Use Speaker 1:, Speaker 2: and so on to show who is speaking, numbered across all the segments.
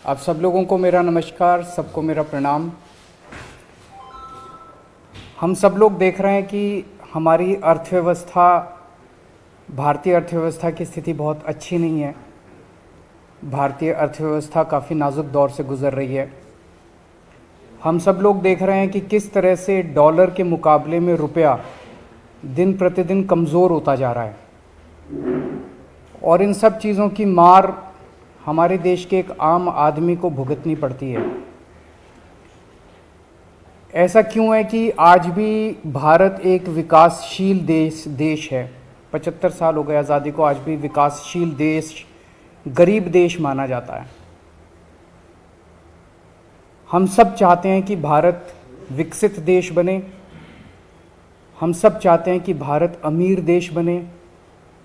Speaker 1: आप सब लोगों को मेरा नमस्कार, सबको मेरा प्रणाम। हम सब लोग देख रहे हैं कि हमारी अर्थव्यवस्था, भारतीय अर्थव्यवस्था की स्थिति बहुत अच्छी नहीं है। भारतीय अर्थव्यवस्था काफ़ी नाजुक दौर से गुज़र रही है। हम सब लोग देख रहे हैं कि किस तरह से डॉलर के मुकाबले में रुपया दिन प्रतिदिन कमज़ोर होता जा रहा है और इन सब चीज़ों की मार हमारे देश के एक आम आदमी को भुगतनी पड़ती है। ऐसा क्यों है कि आज भी भारत एक विकासशील देश है। 75 साल हो गए आज़ादी को, आज भी विकासशील देश, गरीब देश माना जाता है। हम सब चाहते हैं कि भारत विकसित देश बने, हम सब चाहते हैं कि भारत अमीर देश बने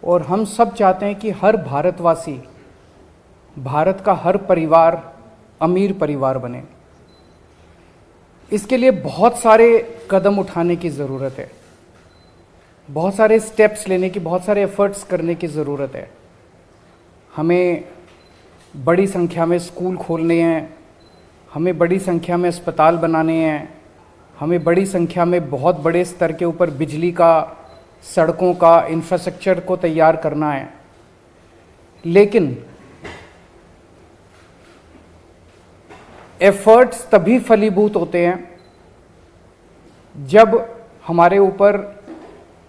Speaker 1: और हम सब चाहते हैं कि हर भारतवासी, भारत का हर परिवार अमीर परिवार बने। इसके लिए बहुत सारे कदम उठाने की ज़रूरत है, बहुत सारे स्टेप्स लेने की, बहुत सारे एफर्ट्स करने की ज़रूरत है। हमें बड़ी संख्या में स्कूल खोलने हैं, हमें बड़ी संख्या में अस्पताल बनाने हैं, हमें बड़ी संख्या में बहुत बड़े स्तर के ऊपर बिजली का, सड़कों का इंफ्रास्ट्रक्चर को तैयार करना है। लेकिन एफर्ट्स तभी फलीभूत होते हैं जब हमारे ऊपर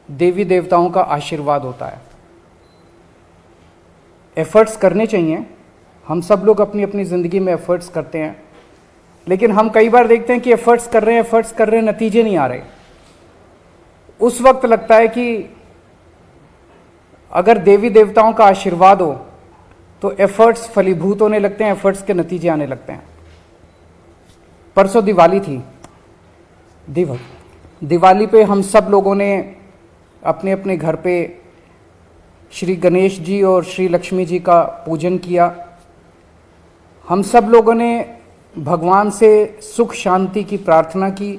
Speaker 1: देवी देवताओं का आशीर्वाद होता है। एफर्ट्स करने चाहिए, हम सब लोग अपनी अपनी ज़िंदगी में एफर्ट्स करते हैं, लेकिन हम कई बार देखते हैं कि एफर्ट्स कर रहे हैं, नतीजे नहीं आ रहे। उस वक्त लगता है कि अगर देवी देवताओं का आशीर्वाद हो तो एफर्ट्स फलीभूत होने लगते हैं, एफर्ट्स के नतीजे आने लगते हैं। परसों दिवाली थी। दिवाली पे हम सब लोगों ने अपने अपने घर पे श्री गणेश जी और श्री लक्ष्मी जी का पूजन किया। हम सब लोगों ने भगवान से सुख शांति की प्रार्थना की।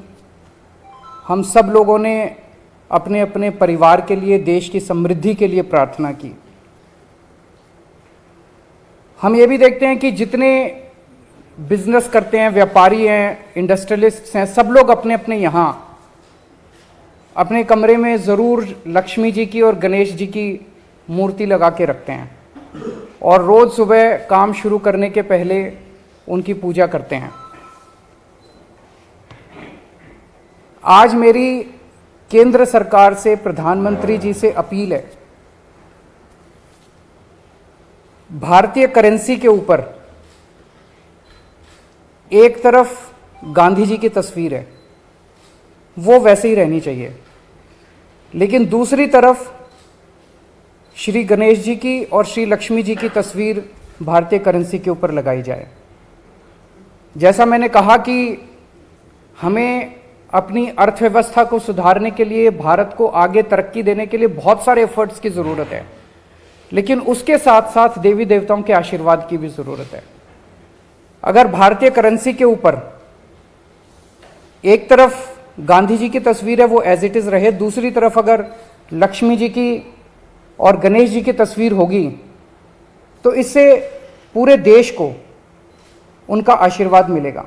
Speaker 1: हम सब लोगों ने अपने अपने परिवार के लिए, देश की समृद्धि के लिए प्रार्थना की। हम ये भी देखते हैं कि जितने बिजनेस करते हैं, व्यापारी हैं, इंडस्ट्रियलिस्ट्स हैं, सब लोग अपने अपने यहाँ अपने कमरे में ज़रूर लक्ष्मी जी की और गणेश जी की मूर्ति लगा के रखते हैं और रोज़ सुबह काम शुरू करने के पहले उनकी पूजा करते हैं। आज मेरी केंद्र सरकार से, प्रधानमंत्री जी से अपील है, भारतीय करेंसी के ऊपर एक तरफ गांधी जी की तस्वीर है, वो वैसे ही रहनी चाहिए, लेकिन दूसरी तरफ श्री गणेश जी की और श्री लक्ष्मी जी की तस्वीर भारतीय करेंसी के ऊपर लगाई जाए। जैसा मैंने कहा कि हमें अपनी अर्थव्यवस्था को सुधारने के लिए, भारत को आगे तरक्की देने के लिए बहुत सारे एफर्ट्स की ज़रूरत है, लेकिन उसके साथ साथ देवी देवताओं के आशीर्वाद की भी ज़रूरत है। अगर भारतीय करेंसी के ऊपर एक तरफ गांधी जी की तस्वीर है, वो एज इट इज़ रहे, दूसरी तरफ अगर लक्ष्मी जी की और गणेश जी की तस्वीर होगी, तो इससे पूरे देश को उनका आशीर्वाद मिलेगा।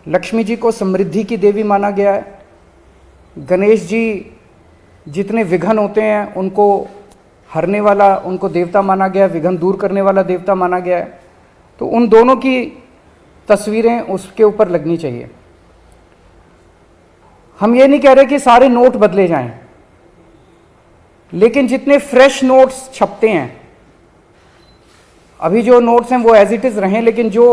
Speaker 1: लक्ष्मी जी को समृद्धि की देवी माना गया है, गणेश जी जितने विघ्न होते हैं उनको हरने वाला, उनको देवता माना गया है, विघ्न दूर करने वाला देवता माना गया है। तो उन दोनों की तस्वीरें उसके ऊपर लगनी चाहिए। हम ये नहीं कह रहे कि सारे नोट बदले जाएं, लेकिन जितने फ्रेश नोट्स छपते हैं, अभी जो नोट्स हैं वो एज इट इज़ रहें, लेकिन जो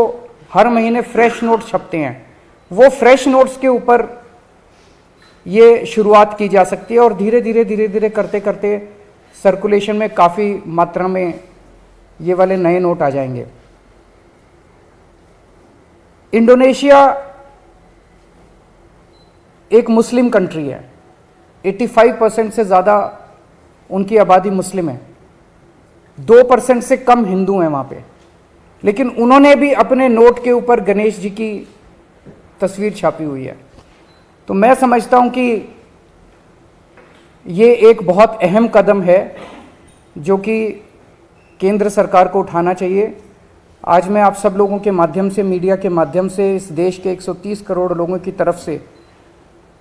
Speaker 1: हर महीने फ्रेश नोट्स छपते हैं, वो फ्रेश नोट्स के ऊपर ये शुरुआत की जा सकती है और धीरे धीरे करते करते सर्कुलेशन में काफ़ी मात्रा में ये वाले नए नोट आ जाएंगे। इंडोनेशिया एक मुस्लिम कंट्री है, 85% से ज़्यादा उनकी आबादी मुस्लिम है, 2% से कम हिंदू हैं वहाँ पे, लेकिन उन्होंने भी अपने नोट के ऊपर गणेश जी की तस्वीर छापी हुई है। तो मैं समझता हूँ कि ये एक बहुत अहम कदम है जो कि केंद्र सरकार को उठाना चाहिए आज मैं आप सब लोगों के माध्यम से, मीडिया के माध्यम से, इस देश के 130 करोड़ लोगों की तरफ से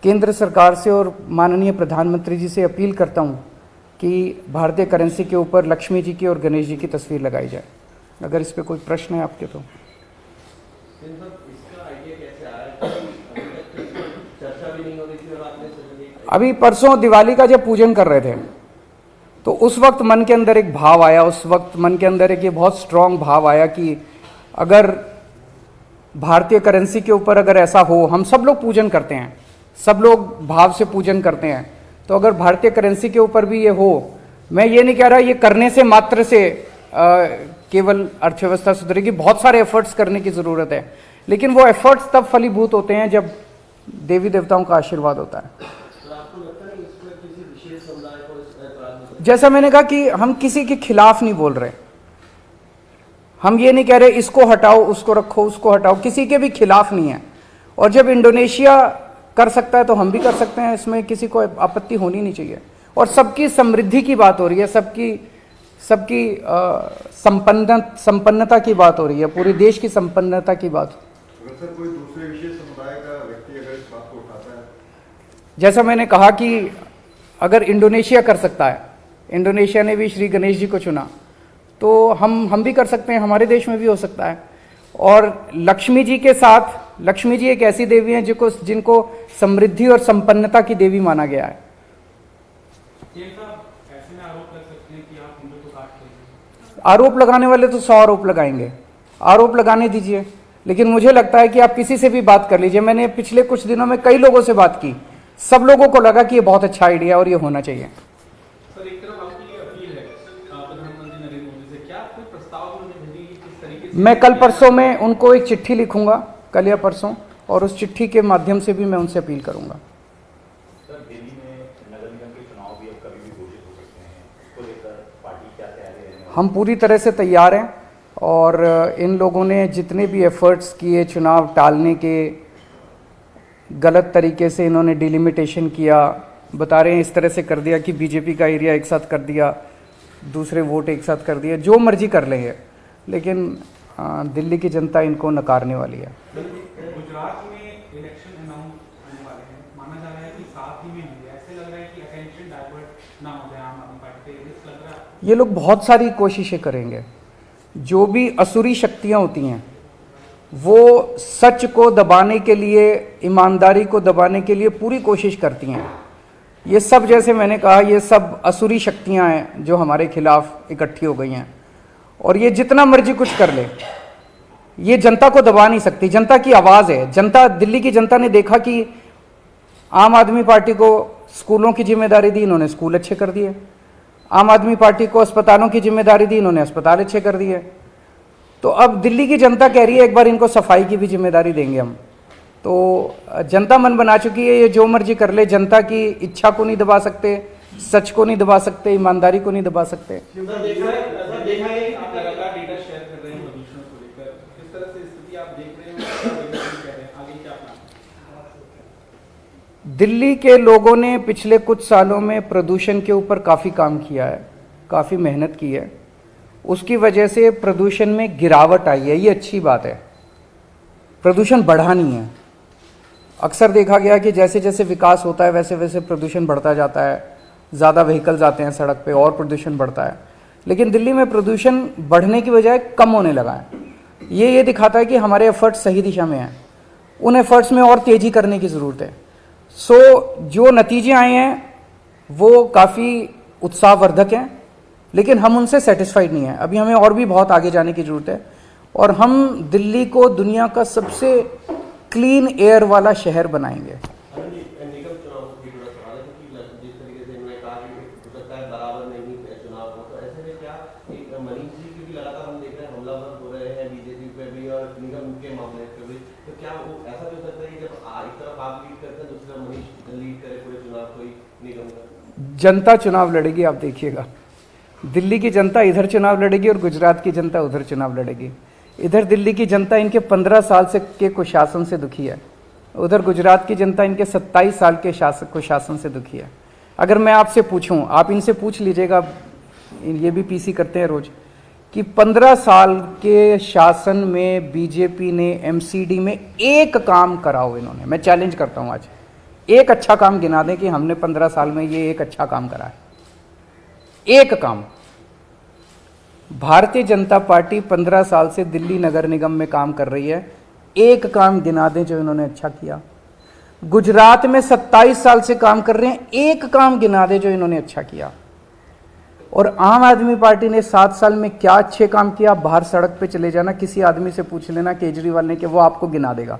Speaker 1: केंद्र सरकार से और माननीय प्रधानमंत्री जी से अपील करता हूं कि भारतीय करेंसी के ऊपर लक्ष्मी जी की और गणेश जी की तस्वीर लगाई जाए। अगर इस पे कोई प्रश्न है आपके तो। अभी परसों दिवाली का जब पूजन कर रहे थे तो उस वक्त मन के अंदर एक भाव आया, उस वक्त मन के अंदर एक ये बहुत स्ट्रांग भाव आया कि अगर भारतीय करेंसी के ऊपर अगर ऐसा हो, हम सब लोग पूजन करते हैं, सब लोग भाव से पूजन करते हैं, तो अगर भारतीय करेंसी के ऊपर भी ये हो, मैं ये नहीं कह रहा ये करने से मात्र से केवल अर्थव्यवस्था सुधरेगी, बहुत सारे एफर्ट्स करने की जरूरत है, लेकिन वो एफर्ट्स तब फलीभूत होते हैं जब देवी देवताओं का आशीर्वाद होता है। जैसा मैंने कहा कि हम किसी के खिलाफ नहीं बोल रहे, हम ये नहीं कह रहे इसको हटाओ, उसको रखो, उसको हटाओ, किसी के भी खिलाफ नहीं है। और जब इंडोनेशिया कर सकता है तो हम भी कर सकते हैं, इसमें किसी को आपत्ति होनी नहीं चाहिए। और सबकी समृद्धि की बात हो रही है, सबकी संपन्नता की बात हो रही है, पूरे देश की संपन्नता की बात।
Speaker 2: अगर सर कोई दूसरे विशेष समुदाय का व्यक्ति अगर इस बात को उठाता है,
Speaker 1: जैसा मैंने कहा कि अगर इंडोनेशिया कर सकता है, इंडोनेशिया ने भी श्री गणेश जी को चुना, तो हम भी कर सकते हैं, हमारे देश में भी हो सकता है। और लक्ष्मी जी के साथ, लक्ष्मी जी एक ऐसी देवी हैं जिनको समृद्धि और संपन्नता की देवी माना गया है।
Speaker 3: ऐसे में आरोप लग सकते हैं कि आप हिंदू को काट रहे हैं।
Speaker 1: आरोप लगाने वाले तो 100 आरोप लगाएंगे, आरोप लगाने दीजिए, लेकिन मुझे लगता है कि आप किसी से भी बात कर लीजिए। मैंने पिछले कुछ दिनों में कई लोगों से बात की, सब लोगों को लगा कि ये बहुत अच्छा आइडिया और ये होना चाहिए।
Speaker 3: सर, एक तरफ आपकी अपील है प्रधानमंत्री नरेंद्र मोदी से, क्या कोई प्रस्ताव उन्होंने भेजी किस तरीके से?
Speaker 1: मैं कल परसों में उनको एक चिट्ठी लिखूंगा, कल या परसों, और उस चिट्ठी के माध्यम से भी मैं उनसे अपील करूंगा।
Speaker 4: सर, दिल्ली में नगर निगम के चुनाव भी अब कभी भी घोषित हो सकते हैं, इसको लेकर पार्टी क्या तैयारी है?
Speaker 1: हम पूरी तरह से तैयार हैं और इन लोगों ने जितने भी एफर्ट्स किए चुनाव टालने के, गलत तरीके से इन्होंने डिलिमिटेशन किया, बता रहे हैं इस तरह से कर दिया कि बीजेपी का एरिया एक साथ कर दिया, दूसरे वोट एक साथ कर दिया, जो मर्जी कर लेंगे, लेकिन दिल्ली की जनता इनको नकारने वाली है।
Speaker 3: गुजरात में इलेक्शन अनाउंस होने वाले हैं, माना जा रहा है कि साथ ही में होंगे, ऐसे लग रहा है कि अटेंशन डाइवर्ट ना हो जाए आम आदमी पार्टी पे, रिस्क लग रहा है।
Speaker 1: ये लोग बहुत सारी कोशिशें करेंगे, जो भी असुरी शक्तियां होती हैं वो सच को दबाने के लिए, ईमानदारी को दबाने के लिए पूरी कोशिश करती हैं। ये सब, जैसे मैंने कहा, ये सब असुरी शक्तियां हैं जो हमारे खिलाफ इकट्ठी हो गई हैं, और ये जितना मर्जी कुछ कर ले, ये जनता को दबा नहीं सकती। जनता की आवाज़ है, जनता, दिल्ली की जनता ने देखा कि आम आदमी पार्टी को स्कूलों की जिम्मेदारी दी, इन्होंने स्कूल अच्छे कर दिए। आम आदमी पार्टी को अस्पतालों की जिम्मेदारी दी, इन्होंने अस्पताल अच्छे कर दिए। तो अब दिल्ली की जनता कह रही है एक बार इनको सफाई की भी जिम्मेदारी देंगे हम। तो जनता मन बना चुकी है, ये जो मर्जी कर ले, जनता की इच्छा को नहीं दबा सकते, सच को नहीं दबा सकते, ईमानदारी को नहीं दबा सकते। दिल्ली के लोगों ने पिछले कुछ सालों में प्रदूषण के ऊपर काफ़ी काम किया है, काफ़ी मेहनत की है, उसकी वजह से प्रदूषण में गिरावट आई है, ये अच्छी बात है। प्रदूषण बढ़ा नहीं है। अक्सर देखा गया कि जैसे जैसे विकास होता है वैसे वैसे प्रदूषण बढ़ता जाता है, ज़्यादा व्हीकल्स आते हैं सड़क पे और प्रदूषण बढ़ता है, लेकिन दिल्ली में प्रदूषण बढ़ने की बजाय कम होने लगा है। ये दिखाता है कि हमारे एफर्ट्स सही दिशा में हैं, उन एफर्ट्स में और तेज़ी करने की ज़रूरत है। जो नतीजे आए हैं वो काफ़ी उत्साहवर्धक हैं, लेकिन हम उनसे सेटिस्फाइड नहीं हैं। अभी हमें और भी बहुत आगे जाने की ज़रूरत है, और हम दिल्ली को दुनिया का सबसे क्लीन एयर वाला शहर बनाएंगे। जनता चुनाव लड़ेगी, आप देखिएगा। दिल्ली की जनता इधर चुनाव लड़ेगी और गुजरात की जनता उधर चुनाव लड़ेगी। इधर दिल्ली की जनता इनके 15 साल से के कुशासन से दुखी है, उधर गुजरात की जनता इनके 27 साल के कुशासन से दुखी है। अगर मैं आपसे पूछूं, आप इनसे पूछ लीजिएगा, ये भी पीसी करते हैं रोज, कि 15 साल के शासन में बीजेपी ने एमसीडी में एक काम करा हो इन्होंने। मैं चैलेंज करता हूं आज, एक अच्छा काम गिना दें कि हमने 15 साल में ये एक अच्छा काम करा है। एक काम। भारतीय जनता पार्टी 15 साल से दिल्ली नगर निगम में काम कर रही है, एक काम गिना दें जो इन्होंने अच्छा किया। गुजरात में 27 साल से काम कर रहे हैं, एक काम गिना दें जो इन्होंने अच्छा किया। और आम आदमी पार्टी ने 7 साल में क्या अच्छे काम किया, बाहर सड़क पे चले जाना, किसी आदमी से पूछ लेना केजरीवाल ने, कि वो आपको गिना देगा।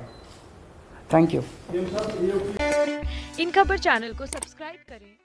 Speaker 1: Thank you.
Speaker 5: इन खबर चैनल को सब्सक्राइब करें।